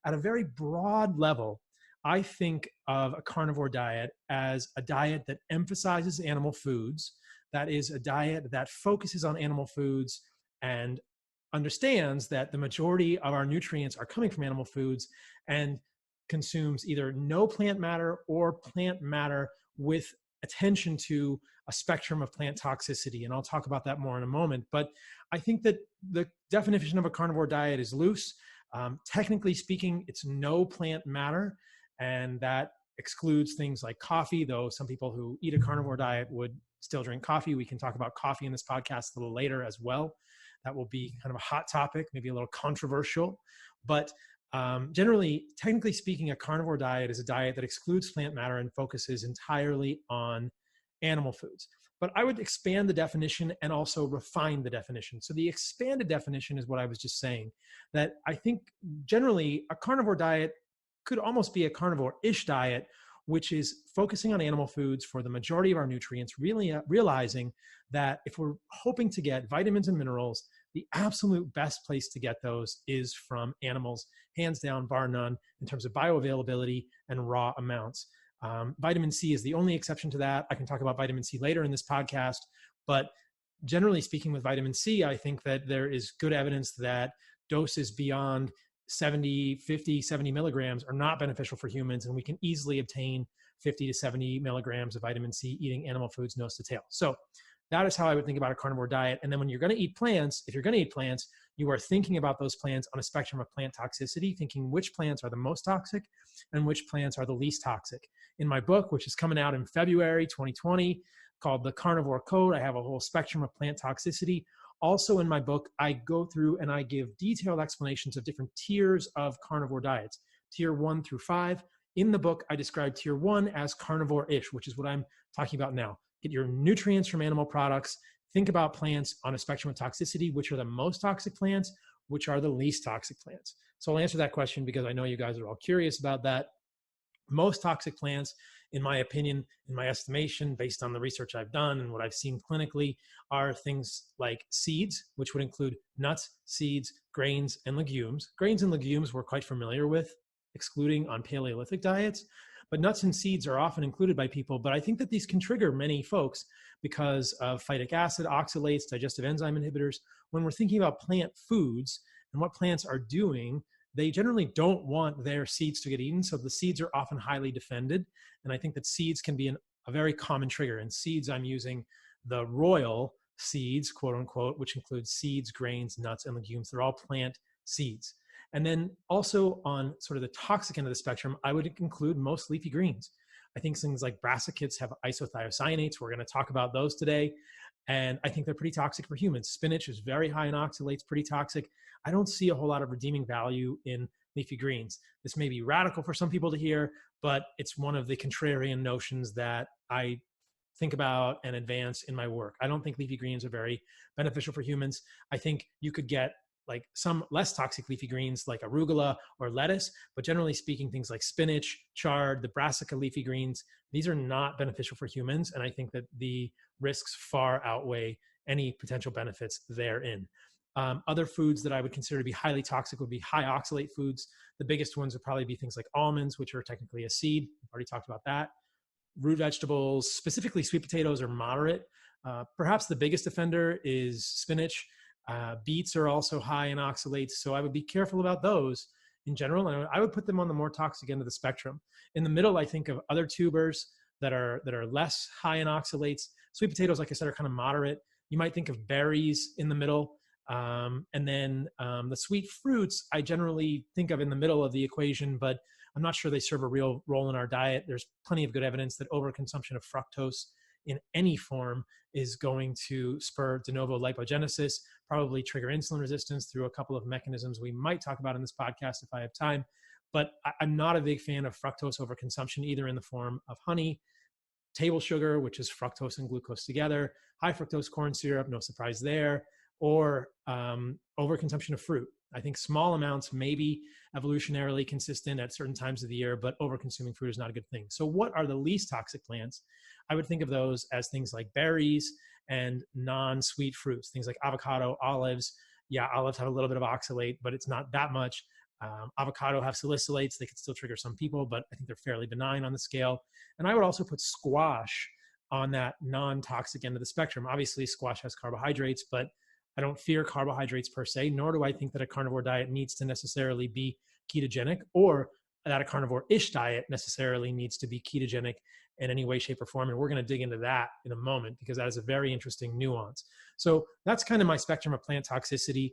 at a very broad level, I think of a carnivore diet as a diet that emphasizes animal foods. That is a diet that focuses on animal foods and understands that the majority of our nutrients are coming from animal foods, and consumes either no plant matter or plant matter with attention to a spectrum of plant toxicity. And I'll talk about that more in a moment. But I think that the definition of a carnivore diet is loose. Technically speaking, it's no plant matter, and that excludes things like coffee, though some people who eat a carnivore diet would still drink coffee. We can talk about coffee in this podcast a little later as well. That will be kind of a hot topic, maybe a little controversial. But generally, technically speaking, a carnivore diet is a diet that excludes plant matter and focuses entirely on animal foods. But I would expand the definition and also refine the definition. So the expanded definition is what I was just saying, that I think generally a carnivore diet could almost be a carnivore-ish diet, which is focusing on animal foods for the majority of our nutrients, really realizing that if we're hoping to get vitamins and minerals, the absolute best place to get those is from animals, hands down, bar none, in terms of bioavailability and raw amounts. Vitamin C is the only exception to that. I can talk about vitamin C later in this podcast, but generally speaking with vitamin C, I think that there is good evidence that doses beyond 50, 70 milligrams are not beneficial for humans, and we can easily obtain 50 to 70 milligrams of vitamin C eating animal foods nose to tail. So that is how I would think about a carnivore diet. And then when you're going to eat plants, if you're going to eat plants, you are thinking about those plants on a spectrum of plant toxicity, thinking which plants are the most toxic and which plants are the least toxic. In my book, which is coming out in February 2020, called The Carnivore Code, I have a whole spectrum of plant toxicity. Also in my book, I go through and I give detailed explanations of different tiers of carnivore diets, tier 1 through 5. In the book, I describe tier 1 as carnivore-ish, which is what I'm talking about now. Get your nutrients from animal products. Think about plants on a spectrum of toxicity, which are the most toxic plants, which are the least toxic plants. So I'll answer that question because I know you guys are all curious about that. Most toxic plants, in my opinion, in my estimation, based on the research I've done and what I've seen clinically, are things like seeds, which would include nuts, seeds, grains, and legumes. Grains and legumes we're quite familiar with, excluding on Paleolithic diets. But nuts and seeds are often included by people, but I think that these can trigger many folks because of phytic acid, oxalates, digestive enzyme inhibitors. When we're thinking about plant foods and what plants are doing, they generally don't want their seeds to get eaten, so the seeds are often highly defended. And I think that seeds can be a very common trigger. In seeds, I'm using the royal seeds, quote unquote, which includes seeds, grains, nuts, and legumes. They're all plant seeds. And then also on sort of the toxic end of the spectrum, I would include most leafy greens. I think things like brassicas have isothiocyanates. We're going to talk about those today. And I think they're pretty toxic for humans. Spinach is very high in oxalates, pretty toxic. I don't see a whole lot of redeeming value in leafy greens. This may be radical for some people to hear, but it's one of the contrarian notions that I think about and advance in my work. I don't think leafy greens are very beneficial for humans. I think you could get like some less toxic leafy greens like arugula or lettuce, but generally speaking, things like spinach, chard, the brassica leafy greens, these are not beneficial for humans. And I think that the risks far outweigh any potential benefits therein. Other foods that I would consider to be highly toxic would be high oxalate foods. The biggest ones would probably be things like almonds, which are technically a seed. We've already talked about that. Root vegetables, specifically sweet potatoes, are moderate. Perhaps the biggest offender is spinach. Beets are also high in oxalates, so I would be careful about those in general. And I would put them on the more toxic end of the spectrum. In the middle, I think of other tubers that are less high in oxalates. Sweet potatoes, like I said, are kind of moderate. You might think of berries in the middle. And then the sweet fruits, I generally think of in the middle of the equation, but I'm not sure they serve a real role in our diet. There's plenty of good evidence that overconsumption of fructose in any form is going to spur de novo lipogenesis, probably trigger insulin resistance through a couple of mechanisms we might talk about in this podcast if I have time. But I'm not a big fan of fructose overconsumption, either in the form of honey, table sugar, which is fructose and glucose together, high fructose corn syrup, no surprise there, or overconsumption of fruit. I think small amounts may be evolutionarily consistent at certain times of the year, but overconsuming fruit is not a good thing. So what are the least toxic plants? I would think of those as things like berries and non-sweet fruits, things like avocado, olives. Yeah, olives have a little bit of oxalate, but it's not that much. Avocado have salicylates. They could still trigger some people, but I think they're fairly benign on the scale. And I would also put squash on that non-toxic end of the spectrum. Obviously, squash has carbohydrates, but I don't fear carbohydrates per se, nor do I think that a carnivore diet needs to necessarily be ketogenic, or that a carnivore-ish diet necessarily needs to be ketogenic in any way, shape, or form. And we're going to dig into that in a moment, because that is a very interesting nuance. So that's kind of my spectrum of plant toxicity.